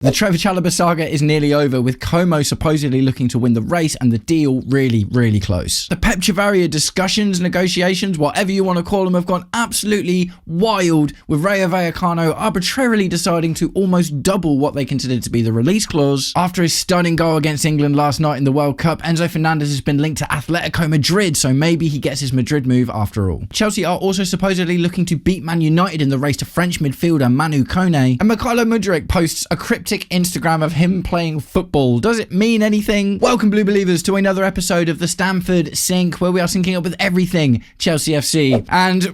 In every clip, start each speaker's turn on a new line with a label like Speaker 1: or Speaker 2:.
Speaker 1: The Trevoh Chalobah saga is nearly over, with Como supposedly looking to win the race and the deal really, really close. The Pep Chavarria discussions, negotiations, whatever you want to call them, have gone absolutely wild, with Rayo Vallecano arbitrarily deciding to almost double what they considered to be the release clause. After his stunning goal against England last night in the World Cup, Enzo Fernandez has been linked to Atletico Madrid, so maybe he gets his Madrid move after all. Chelsea are also supposedly looking to beat Man United in the race to French midfielder Manu Kone, and Mudryk posts a cryptic Instagram of him playing football. Does it mean anything? Welcome, Blue Believers, to another episode of the Stamford Sync, where we are syncing up with everything Chelsea FC. And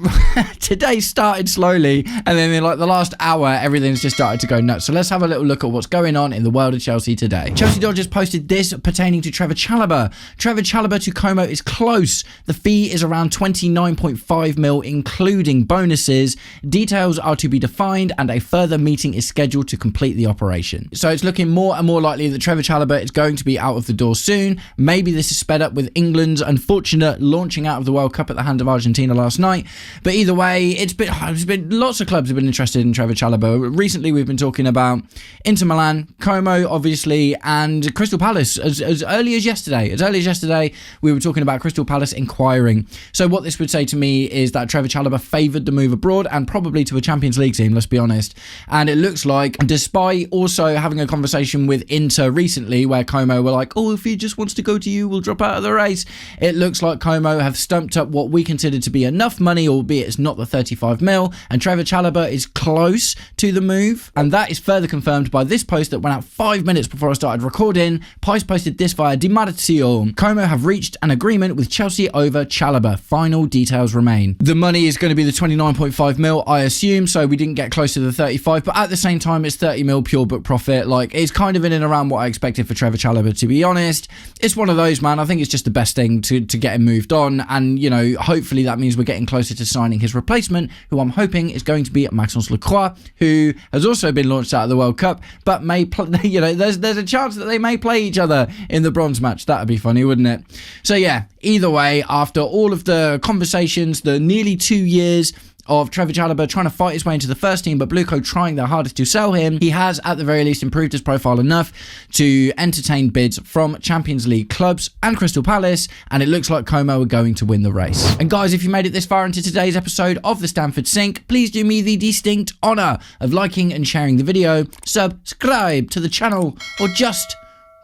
Speaker 1: today started slowly, and then in like the last hour, everything's just started to go nuts. So let's have a little look at what's going on in the world of Chelsea today. Chelsea Dodgers posted this pertaining to Trevoh Chalobah. Trevoh Chalobah to Como is close. The fee is around 29.5 mil, including bonuses. Details are to be defined, and a further meeting is scheduled to complete the operation. So it's looking more and more likely that Trevoh Chalobah is going to be out of the door soon. Maybe this is sped up with England's unfortunate launching out of the World Cup at the hand of Argentina last night. But either way, it's been lots of clubs have been interested in Trevoh Chalobah. Recently, we've been talking about Inter Milan, Como, obviously, and Crystal Palace. As early as yesterday, we were talking about Crystal Palace inquiring. So what this would say to me is that Trevoh Chalobah favoured the move abroad and probably to a Champions League team, let's be honest. And it looks like, despite also having a conversation with Inter recently where Como were like, oh, if he just wants to go to you, we'll drop out of the race. It looks like Como have stumped up what we consider to be enough money, albeit it's not the 35 mil, and Trevoh Chalobah is close to the move. And that is further confirmed by this post that went out 5 minutes before I started recording. Pice posted this via Di Marzio. Como have reached an agreement with Chelsea over Chalobah. Final details remain. The money is going to be the 29.5 mil, I assume, so we didn't get close to the 35, but at the same time, it's 30 mil pure book profit. Like, it's kind of in and around what I expected for Trevoh Chalobah, to be honest. It's one of those, man. I think it's just the best thing to get him moved on, and you know, hopefully that means we're getting closer to signing his replacement, who I'm hoping is going to be Maxence Lacroix, who has also been launched out of the World Cup, but may play, you know, there's a chance that they may play each other in the bronze match. That'd be funny, wouldn't it? So yeah, either way, after all of the conversations, the nearly 2 years of Trevoh Chalobah trying to fight his way into the first team, but Blueco trying their hardest to sell him, he has at the very least improved his profile enough to entertain bids from Champions League clubs and Crystal Palace, and it looks like Como are going to win the race. And guys, if you made it this far into today's episode of the Stamford Sync, please do me the distinct honour of liking and sharing the video, subscribe to the channel, or just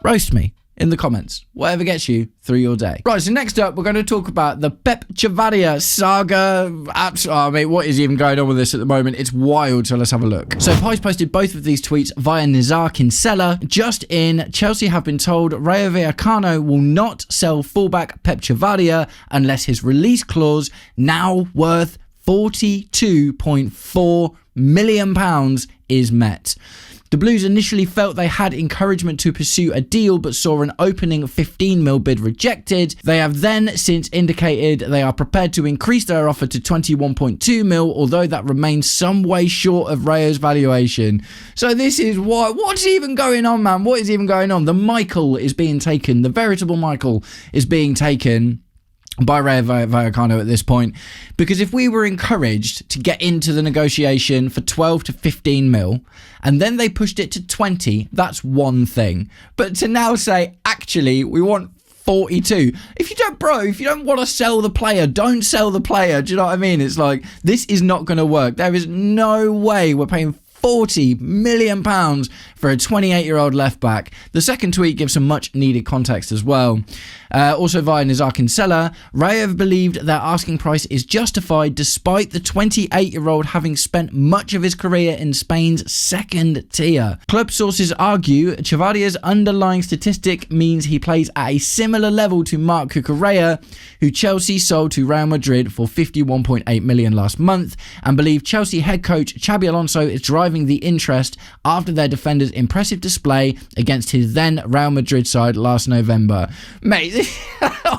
Speaker 1: roast me in the comments, whatever gets you through your day. Right, so next up, we're going to talk about the Pep Chavarria saga. Oh, mate, what is even going on with this at the moment? It's wild, so let's have a look. So Pice posted both of these tweets via Nizar Kinsella. Just in, Chelsea have been told Rayo Vallecano will not sell fullback Pep Chavarria unless his release clause, now worth £42.4 million, is met. The Blues initially felt they had encouragement to pursue a deal, but saw an opening 15 mil bid rejected. They have then since indicated they are prepared to increase their offer to 21.2 mil, although that remains some way short of Rayo's valuation. So this is what's even going on, man? What is even going on? The Michael is being taken. The veritable Michael is being taken by Rayo Vallecano at this point, because if we were encouraged to get into the negotiation for 12 to 15 mil and then they pushed it to 20, that's one thing. But to now say, actually, we want 42. If you don't want to sell the player, don't sell the player. Do you know what I mean? It's like, this is not going to work. There is no way we're paying £40 million for a 28-year-old left-back. The second tweet gives some much-needed context as well. Also via Nizar Kinsella, Rayo have believed their asking price is justified despite the 28-year-old having spent much of his career in Spain's second tier. Club sources argue Chavarria's underlying statistic means he plays at a similar level to Marc Cucurella, who Chelsea sold to Real Madrid for $51.8 million last month, and believe Chelsea head coach Xabi Alonso is driving the interest after their defender's impressive display against his then Real Madrid side last November. Mate,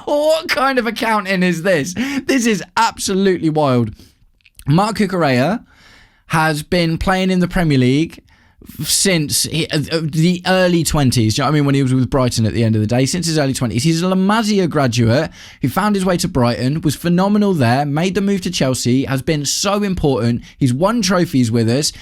Speaker 1: what kind of accounting is this? This is absolutely wild. Marc Cucurella has been playing in the Premier League since the early 20s. Do you know what I mean? When he was with Brighton at the end of the day, since his early 20s. He's a La Masia graduate who found his way to Brighton, was phenomenal there, made the move to Chelsea, has been so important. He's won trophies with us.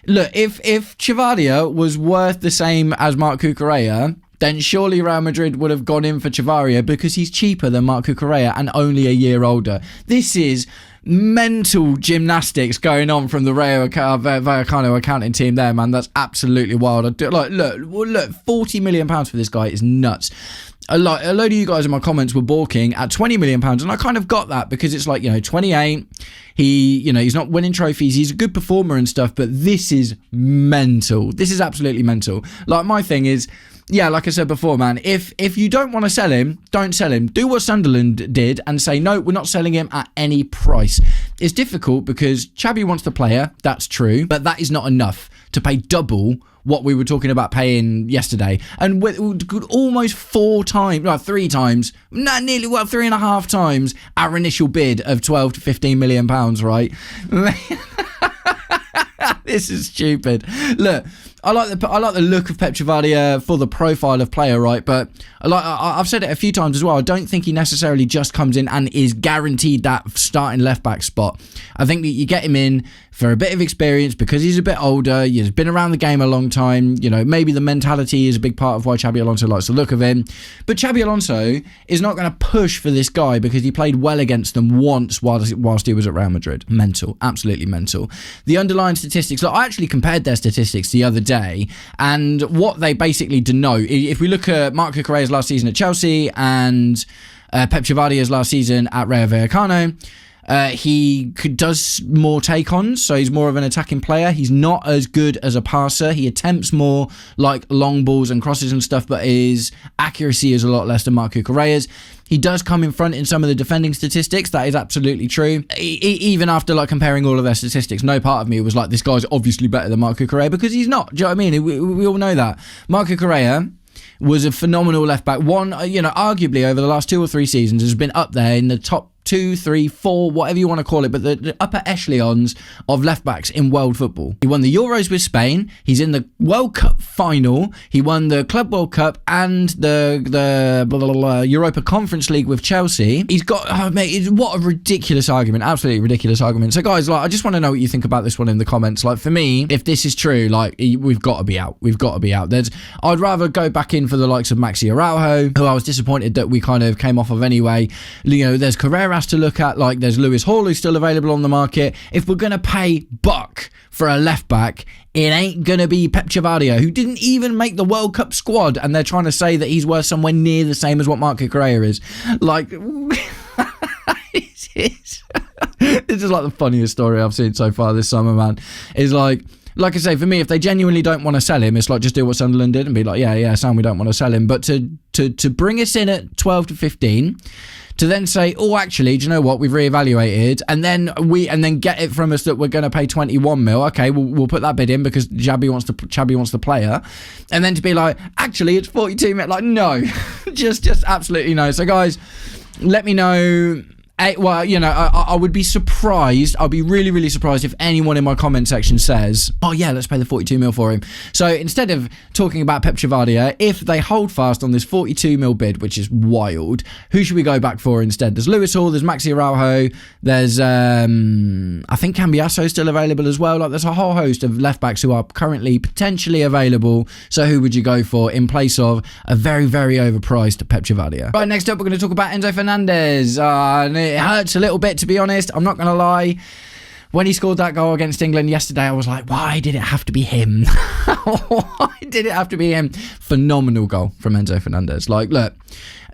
Speaker 1: look, if Chavarria was worth the same as Marc Cucurella, then surely Real Madrid would have gone in for Chavarria because he's cheaper than Marc Cucurella and only a year older. This is mental gymnastics going on from the Rayo Vallecano accounting team there, man. That's absolutely wild. Look, 40 million pounds for this guy is nuts. A load of you guys in my comments were balking at 20 million pounds, and I kind of got that because it's like, 28. He's not winning trophies. He's a good performer and stuff, but this is mental. This is absolutely mental. Like, my thing is, yeah, like I said before, man, if you don't want to sell him, don't sell him. Do what Sunderland did and say, no, we're not selling him at any price. It's difficult because Xabi wants the player, that's true, but that is not enough to pay double what we were talking about paying yesterday. And with almost 3 times, nearly 3.5 times our initial bid of 12 to 15 million pounds, right? This is stupid. Look, I like the look of Pep Chavarria for the profile of player, right? But I've said it a few times as well. I don't think he necessarily just comes in and is guaranteed that starting left back spot. I think that you get him in for a bit of experience because he's a bit older. He's been around the game a long time. Maybe the mentality is a big part of why Xabi Alonso likes the look of him. But Xabi Alonso is not going to push for this guy because he played well against them once whilst he was at Real Madrid. Mental, absolutely mental. The underlying statistics. Look, I actually compared their statistics the other day, and what they basically denote, if we look at Marc Cucurella's last season at Chelsea and Pep Chavarria's last season at Rayo Vallecano, he does more take-ons, so he's more of an attacking player. He's not as good as a passer. He attempts more like long balls and crosses and stuff, but his accuracy is a lot less than Marc Cucurella's. He does come in front in some of the defending statistics. That is absolutely true. Even after comparing all of their statistics, no part of me was like, this guy's obviously better than Marc Cucurella, because he's not. Do you know what I mean? We all know that. Marc Cucurella was a phenomenal left back. Arguably over the last 2 or 3 seasons has been up there in the top 2, 3, 4, whatever you want to call it, but the upper echelons of left backs in world football. He won the Euros with Spain. He's in the World Cup final. He won the Club World Cup and the Europa Conference League with Chelsea. He's got, what a ridiculous argument, absolutely ridiculous argument. So guys, I just want to know what you think about this one in the comments. For me, if this is true, we've got to be out. We've got to be out. I'd rather go back in for the likes of Maxi Araujo, who I was disappointed that we kind of came off of anyway. There's Carreras to look at, there's Lewis Hall who's still available on the market. If we're going to pay buck for a left back, it ain't going to be Pep Chavarria, who didn't even make the World Cup squad, and they're trying to say that he's worth somewhere near the same as what Marc Cucurella is. This is the funniest story I've seen so far this summer, man. Is like I say, for me, if they genuinely don't want to sell him, it's just do what Sunderland did and be like, yeah, Sam, we don't want to sell him. But to bring us in at 12 to 15, to then say, oh, actually, do you know what? We've reevaluated, and then get it from us that we're going to pay 21 mil. Okay, we'll put that bid in because Xabi wants the player, and then to be like, actually, it's 42 mil. No, just absolutely no. So guys, let me know. I would be surprised. I'll be really, really surprised if anyone in my comment section says, oh yeah, let's pay the 42 mil for him. So instead of talking about Pep Chavarria, if they hold fast on this 42 mil bid, which is wild, who should we go back for instead? There's Lewis Hall, there's Maxi Araujo, there's I think Cambiasso still available as well. There's a whole host of left backs who are currently potentially available. So who would you go for in place of a very, very overpriced Pep Chavarria? Right, next up we're going to talk about Enzo Fernandez. It hurts a little bit, to be honest. I'm not going to lie. When he scored that goal against England yesterday, I was like, why did it have to be him? Why did it have to be him? Phenomenal goal from Enzo Fernandez. Look,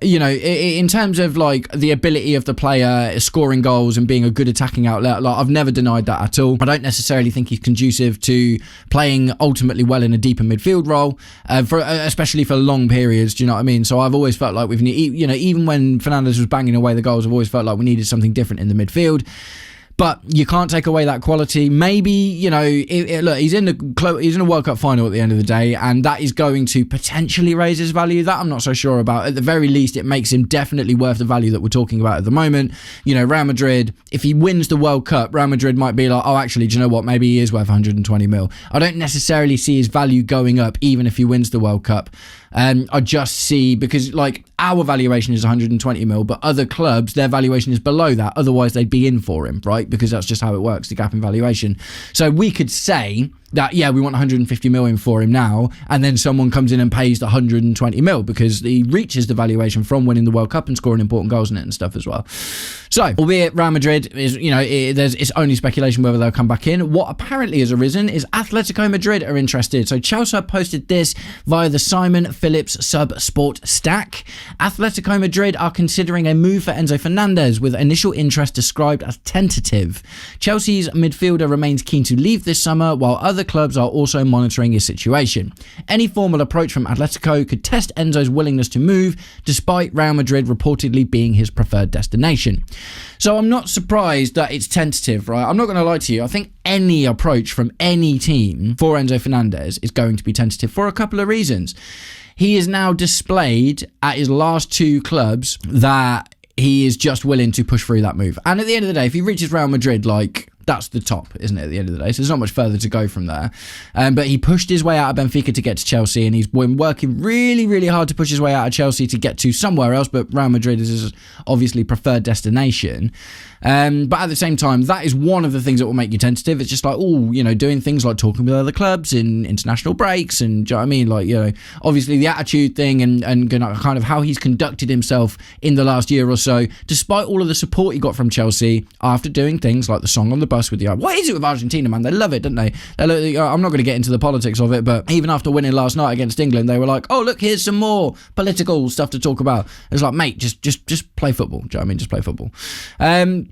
Speaker 1: in terms of the ability of the player scoring goals and being a good attacking outlet, I've never denied that at all. I don't necessarily think he's conducive to playing ultimately well in a deeper midfield role, especially for long periods. Do you know what I mean? So I've always felt like even when Fernandez was banging away the goals, I've always felt like we needed something different in the midfield. But you can't take away that quality. Maybe, look, he's in a World Cup final at the end of the day, and that is going to potentially raise his value. That I'm not so sure about. At the very least, it makes him definitely worth the value that we're talking about at the moment. Real Madrid, if he wins the World Cup, Real Madrid might be like, oh, actually, do you know what? Maybe he is worth 120 mil. I don't necessarily see his value going up, even if he wins the World Cup. I just see, because our valuation is 120 mil, but other clubs, their valuation is below that. Otherwise, they'd be in for him, right? Because that's just how it works, the gap in valuation. So we could say that, yeah, we want 150 million for him now, and then someone comes in and pays the 120 mil because he reaches the valuation from winning the World Cup and scoring important goals in it and stuff as well. So, albeit Real Madrid is, it's only speculation whether they'll come back in. What apparently has arisen is Atletico Madrid are interested. So Chelsea posted this via the Simon Phillips Sub-Sport stack. Atletico Madrid are considering a move for Enzo Fernandez with initial interest described as tentative. Chelsea's midfielder remains keen to leave this summer, while other clubs are also monitoring his situation. Any formal approach from Atletico could test Enzo's willingness to move, despite Real Madrid reportedly being his preferred destination. So I'm not surprised that it's tentative, right? I'm not going to lie to you. I think any approach from any team for Enzo Fernandez is going to be tentative for a couple of reasons. He is now displayed at his last two clubs that he is just willing to push through that move. And at the end of the day, if he reaches Real Madrid, that's the top, isn't it, at the end of the day? So there's not much further to go from there. But he pushed his way out of Benfica to get to Chelsea, and he's been working really, really hard to push his way out of Chelsea to get to somewhere else, but Real Madrid is his obviously preferred destination. But at the same time, that is one of the things that will make you tentative. It's just doing things like talking with other clubs in international breaks, and do you know what I mean? Obviously the attitude thing and kind of how he's conducted himself in the last year or so, despite all of the support he got from Chelsea after doing things like the song on the bus with what is it with Argentina, man? They love it, don't they? I'm not going to get into the politics of it, but even after winning last night against England, they were like, oh, look, here's some more political stuff to talk about. It's like, mate, just play football. Do you know what I mean? Just play football.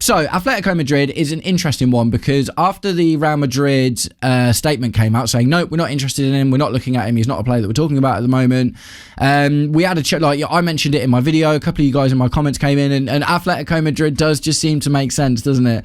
Speaker 1: So Atletico Madrid is an interesting one because after the Real Madrid statement came out saying, no, we're not interested in him, we're not looking at him, he's not a player that we're talking about at the moment. We had a chat, I mentioned it in my video, a couple of you guys in my comments came in, and Atletico Madrid does just seem to make sense, doesn't it?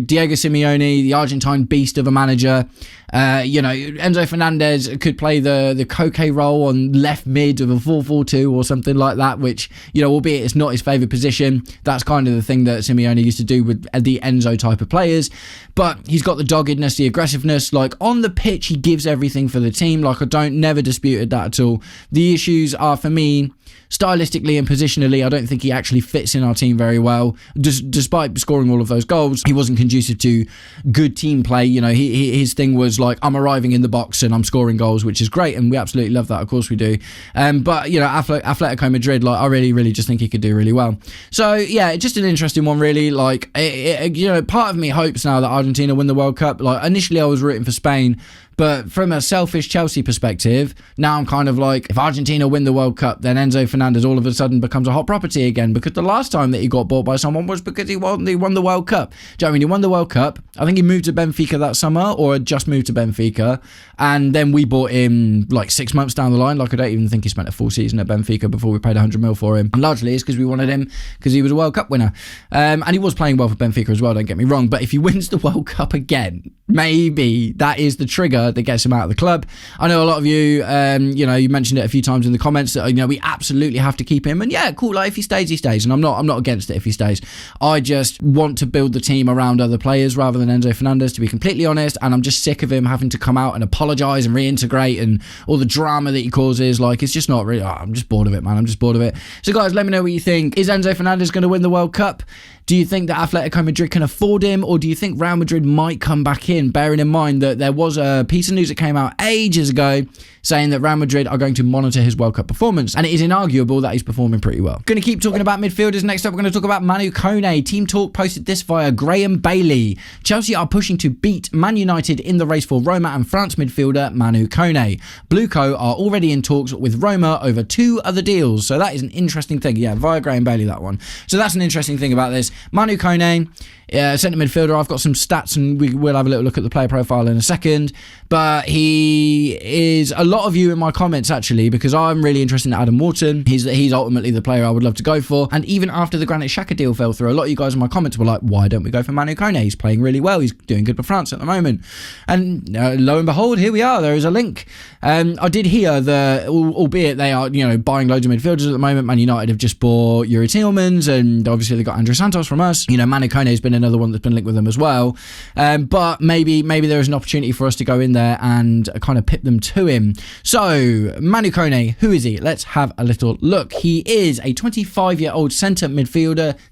Speaker 1: Diego Simeone, the Argentine beast of a manager. Enzo Fernandez could play the Koke role on left mid of a 4-4-2 or something like that, which, albeit it's not his favourite position, that's kind of the thing that Simeone used to do with the Enzo type of players. But he's got the doggedness, the aggressiveness. On the pitch, he gives everything for the team. Never disputed that at all. The issues are, for me, stylistically and positionally, I don't think he actually fits in our team very well. Despite scoring all of those goals, he wasn't conducive to good team play. His thing was I'm arriving in the box and I'm scoring goals, which is great, and we absolutely love that. Of course we do. But Atletico Madrid, I really, really just think he could do really well. So yeah, just an interesting one, really. Part of me hopes now that Argentina win the World Cup. Initially I was rooting for Spain, but from a selfish Chelsea perspective, now I'm kind of if Argentina win the World Cup, then Enzo Fernandez all of a sudden becomes a hot property again, because the last time that he got bought by someone was because he won the World Cup. Do you know what I mean? He won the World Cup. I think he moved to Benfica that summer, or had just moved to Benfica, and then we bought him 6 months down the line. I don't even think he spent a full season at Benfica before we paid 100 mil for him. And largely it's because we wanted him because he was a World Cup winner. And he was playing well for Benfica as well, don't get me wrong. But if he wins the World Cup again, maybe that is the trigger that gets him out of the club. I know a lot of you, you mentioned it a few times in the comments that, we absolutely have to keep him. And yeah, cool. If he stays, he stays. And I'm not against it if he stays. I just want to build the team around other players rather than Enzo Fernandez, to be completely honest. And I'm just sick of him having to come out and apologise and reintegrate and all the drama that he causes. It's just not really, I'm just bored of it, man. I'm just bored of it. So guys, let me know what you think. Is Enzo Fernandez going to win the World Cup? Do you think that Atletico Madrid can afford him, or do you think Real Madrid might come back in, bearing in mind that there was a piece of news that came out ages ago saying that Real Madrid are going to monitor his World Cup performance, and it is inarguable that he's performing pretty well. Going to keep talking about midfielders. Next up, we're going to talk about Manu Kone. Team Talk posted this via Graham Bailey. Chelsea are pushing to beat Man United in the race for Roma and France midfielder Manu Kone. Blueco are already in talks with Roma over 2 other deals, so that is an interesting thing. Yeah, via Graham Bailey, that one. So that's an interesting thing about this. Manu Kone, centre midfielder. I've got some stats and we will have a little look at the player profile in a second, but he is a lot of you in my comments actually, because I'm really interested in Adam Wharton. He's ultimately the player I would love to go for, and even after the Granit Xhaka deal fell through, a lot of you guys in my comments were like, why don't we go for Manu Kone? He's playing really well, he's doing good for France at the moment, and lo and behold, here we are. There is a link. I did hear that, albeit they are buying loads of midfielders at the moment, Man United have just bought Yuri Tielemans, and obviously they got Andrew Santos from us. Manu Kone has been another one that's been linked with them as well, but maybe there is an opportunity for us to go in there and kind of pip them to him. So, Manu Kone, who is he? Let's have a little look. He is a 25-year-old centre midfielder /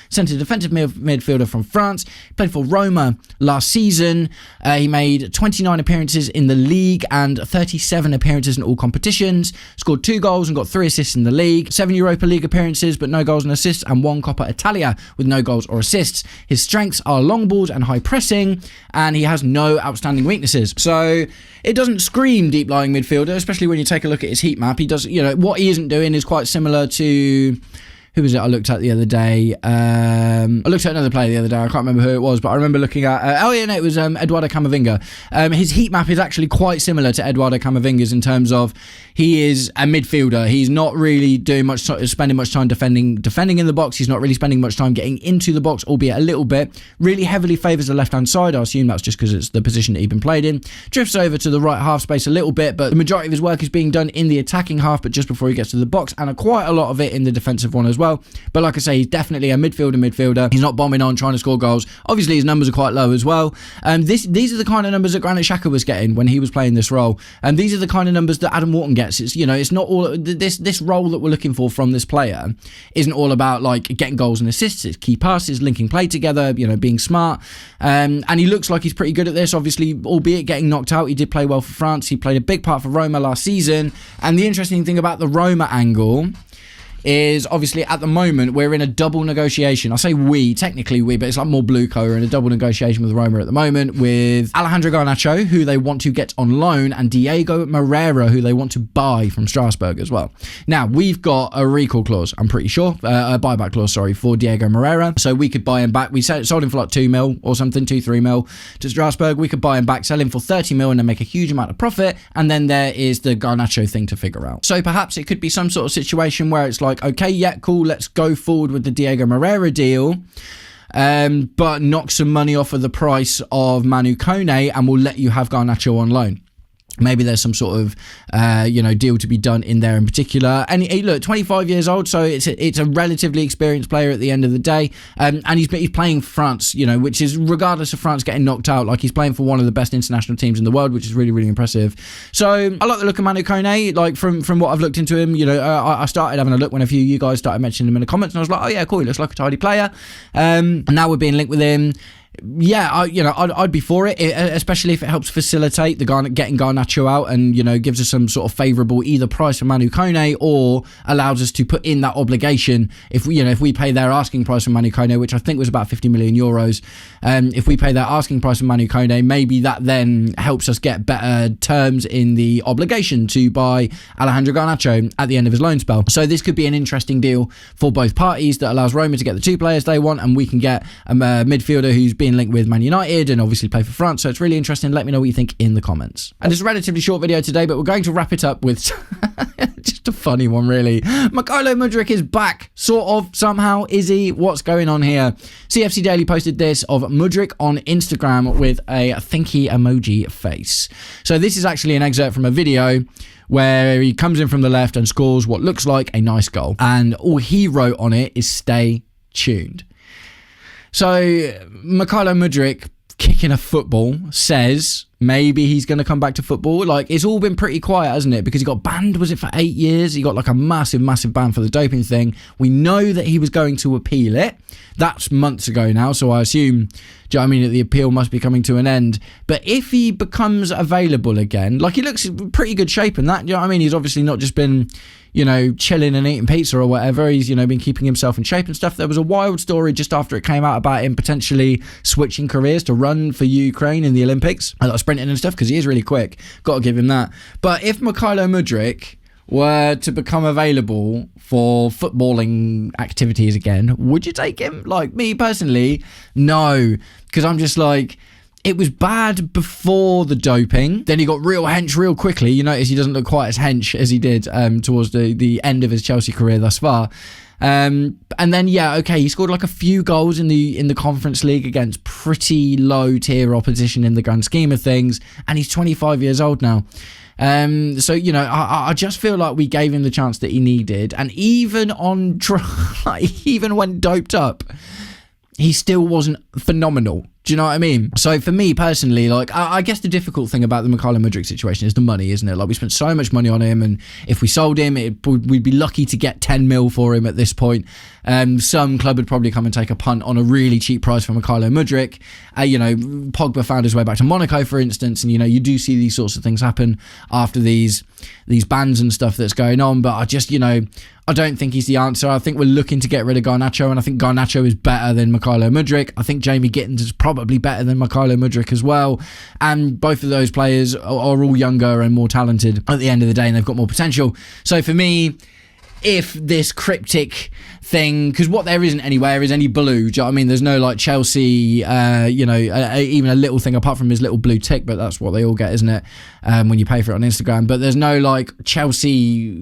Speaker 1: centre defensive midfielder from France. He played for Roma last season. He made 29 appearances in the league and 37 appearances in all competitions. Scored 2 goals and got 3 assists in the league. 7 Europa League appearances, but no goals and assists, and 1 Coppa Italia with no goals or assists. His strengths are long balls and high pressing, and he has no outstanding weaknesses. So it doesn't scream deep lying midfielder, especially when you take a look at his heat map. He does, what he isn't doing is quite similar to, who was it I looked at the other day? I looked at another player the other day. I can't remember who it was, but I remember looking at... it was Eduardo Camavinga. His heat map is actually quite similar to Eduardo Camavinga's in terms of he is a midfielder. He's not really spending much time defending in the box. He's not really spending much time getting into the box, albeit a little bit. Really heavily favours the left-hand side. I assume that's just because it's the position that he's been played in. Drifts over to the right half space a little bit, but the majority of his work is being done in the attacking half, but just before he gets to the box, and quite a lot of it in the defensive one as well. But like I say, he's definitely a midfielder. He's not bombing on, trying to score goals. Obviously, his numbers are quite low as well. These are the kind of numbers that Granit Xhaka was getting when he was playing this role. And these are the kind of numbers that Adam Wharton gets. It's not all this role that we're looking for from this player isn't all about like getting goals and assists. It's key passes, linking play together, being smart. And he looks like he's pretty good at this. Obviously, albeit getting knocked out, he did play well for France. He played a big part for Roma last season. And the interesting thing about the Roma angle is obviously at the moment we're in a double negotiation. I say technically we, but it's like more Blueco. We're in a double negotiation with Roma at the moment with Alejandro Garnacho, who they want to get on loan, and Diego Moreira, who they want to buy from Strasbourg as well. Now, we've got a recall clause, I'm pretty sure, a buyback clause, for Diego Moreira. So we could buy him back. We sold him for like 2 mil or something, 2-3 mil to Strasbourg. We could buy him back, sell him for 30 mil and then make a huge amount of profit. And then there is the Garnacho thing to figure out. So perhaps it could be some sort of situation where it's like, okay, yeah, cool, let's go forward with the Diego Moreira deal, but knock some money off of the price of Manu Kone and we'll let you have Garnacho on loan. Maybe there's some sort of, deal to be done in there in particular. And look, 25 years old, so it's a relatively experienced player at the end of the day. And he's playing for France, which is, regardless of France getting knocked out, like he's playing for one of the best international teams in the world, which is really, really impressive. So I like the look of Manu Kone. Like from what I've looked into him, I started having a look when a few of you guys started mentioning him in the comments, and I was like, oh yeah, cool, he looks like a tidy player. And now we're being linked with him. Yeah, I'd be for it, especially if it helps facilitate getting Garnacho out and, gives us some sort of favourable either price for Manu Kone or allows us to put in that obligation if we pay their asking price for Manu Kone, which I think was about 50 million euros. If we pay their asking price for Manu Kone, maybe that then helps us get better terms in the obligation to buy Alejandro Garnacho at the end of his loan spell. So this could be an interesting deal for both parties that allows Roma to get the 2 players they want, and we can get a midfielder who's being linked with Man United and obviously play for France. So it's really interesting. Let me know what you think in the comments. And it's a relatively short video today, but we're going to wrap it up with just a funny one, really. Mykhailo Mudryk is back, sort of, somehow. Is he? What's going on here? CFC Daily posted this of Mudryk on Instagram with a thinky emoji face. So this is actually an excerpt from a video where he comes in from the left and scores what looks like a nice goal. And all he wrote on it is stay tuned. So Mykhailo Mudryk, kicking a football, says maybe he's going to come back to football. Like, it's all been pretty quiet, hasn't it? Because he got banned, was it for 8 years? He got like a massive ban for the doping thing. We know that he was going to appeal it. That's months ago now, so I assume, that the appeal must be coming to an end. But if he becomes available again, like, he looks in pretty good shape in that, he's obviously not just been, chilling and eating pizza or whatever. He's, been keeping himself in shape and stuff. There was a wild story just after it came out about him potentially switching careers to run for Ukraine in the Olympics. A lot of sprinting and stuff, because he is really quick. Got to give him that. But if Mykhailo Mudryk were to become available for footballing activities again, would you take him? Like, me personally, no. Because I'm just like, it was bad before the doping. Then he got real hench real quickly. You notice he doesn't look quite as hench as he did towards the end of his Chelsea career thus far. And then, yeah, okay, he scored like a few goals in the Conference League against pretty low tier opposition in the grand scheme of things. And he's 25 years old now. So, I just feel like we gave him the chance that he needed. And even even when doped up, he still wasn't phenomenal. Do you know what I mean? So for me personally, like, I guess the difficult thing about the Mykhailo Mudryk situation is the money, isn't it? Like, we spent so much money on him, and if we sold him, we'd be lucky to get 10 mil for him at this point. Some club would probably come and take a punt on a really cheap price for Mykhailo Mudryk. Pogba found his way back to Monaco, for instance, and you do see these sorts of things happen after these bans and stuff that's going on. But I just, I don't think he's the answer. I think we're looking to get rid of Garnacho, and I think Garnacho is better than Mykhailo Mudryk. I think Jamie Gittins is probably better than Mykhailo Mudryk as well. And both of those players are all younger and more talented at the end of the day, and they've got more potential. So for me, if this cryptic thing, because what there isn't anywhere is any blue, do you know what I mean? There's no like Chelsea, even a little thing apart from his little blue tick, but that's what they all get, isn't it? When you pay for it on Instagram. But there's no like Chelsea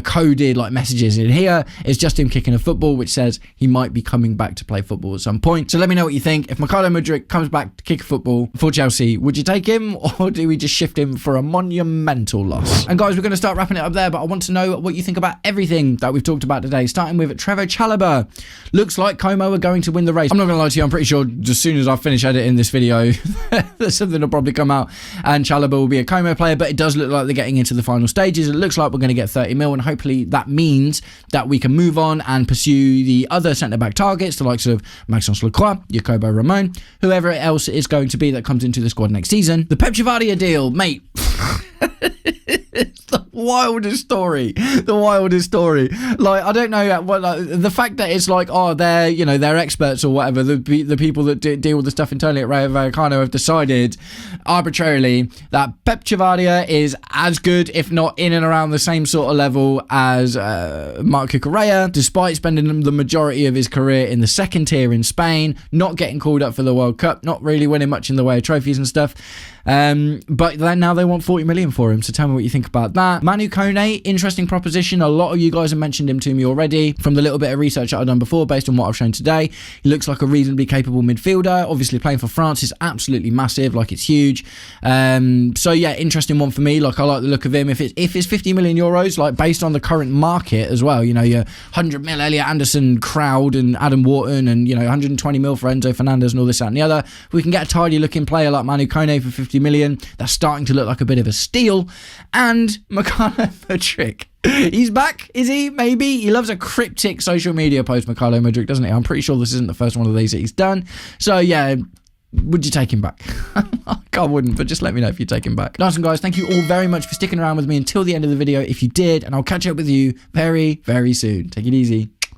Speaker 1: coded like messages in here. It's just him kicking a football, which says he might be coming back to play football at some point. So let me know what you think. If Mykhailo Mudryk comes back to kick a football for Chelsea, would you take him, or do we just shift him for a monumental loss? And guys, we're going to start wrapping it up there, but I want to know what you think about everything that we've talked about today, starting with Trevoh Chalobah. Looks like Como are going to win the race. I'm not going to lie to you, I'm pretty sure as soon as I finish editing this video something will probably come out and Chalobah will be a Como player, but it does look like they're getting into the final stages. It looks like we're going to get 30 mil, and hopefully that means that we can move on and pursue the other centre-back targets, the likes of Maxence Lacroix, Jacobo Ramon, whoever else it is going to be that comes into the squad next season. The Pep Chavarria deal, mate. It's the wildest story. Like, I don't know what, like, the fact that it's like, oh, they're experts or whatever. The people that deal with the stuff internally at Rayo Vallecano have decided arbitrarily that Pep Chavarria is as good, if not in and around the same sort of level as Marc Cucurella, despite spending the majority of his career in the second tier in Spain, not getting called up for the World Cup, not really winning much in the way of trophies and stuff. But then now they want 40 million for him, so tell me what you think about that. Manu Kone, interesting proposition. A lot of you guys have mentioned him to me already from the little bit of research that I've done before based on what I've shown today. He looks like a reasonably capable midfielder. Obviously playing for France is absolutely massive, like it's huge. So yeah, interesting one for me. Like, I like the look of him. If it's 50 million euros, like based on the current market as well, your 100 mil Elliot Anderson crowd and Adam Wharton, and 120 mil for Enzo Fernandez and all this, that and the other. We can get a tidy looking player like Manu Kone for 50 million. That's starting to look like a bit of a steal. And Mykhailo Mudryk, he's back, is he? Maybe. He loves a cryptic social media post, Mykhailo Mudryk, doesn't he? I'm pretty sure this isn't the first one of these that he's done. So yeah, would you take him back? I wouldn't, but just let me know if you take him back. Nice one, guys. Thank you all very much for sticking around with me until the end of the video if you did, and I'll catch up with you very, very soon. Take it easy.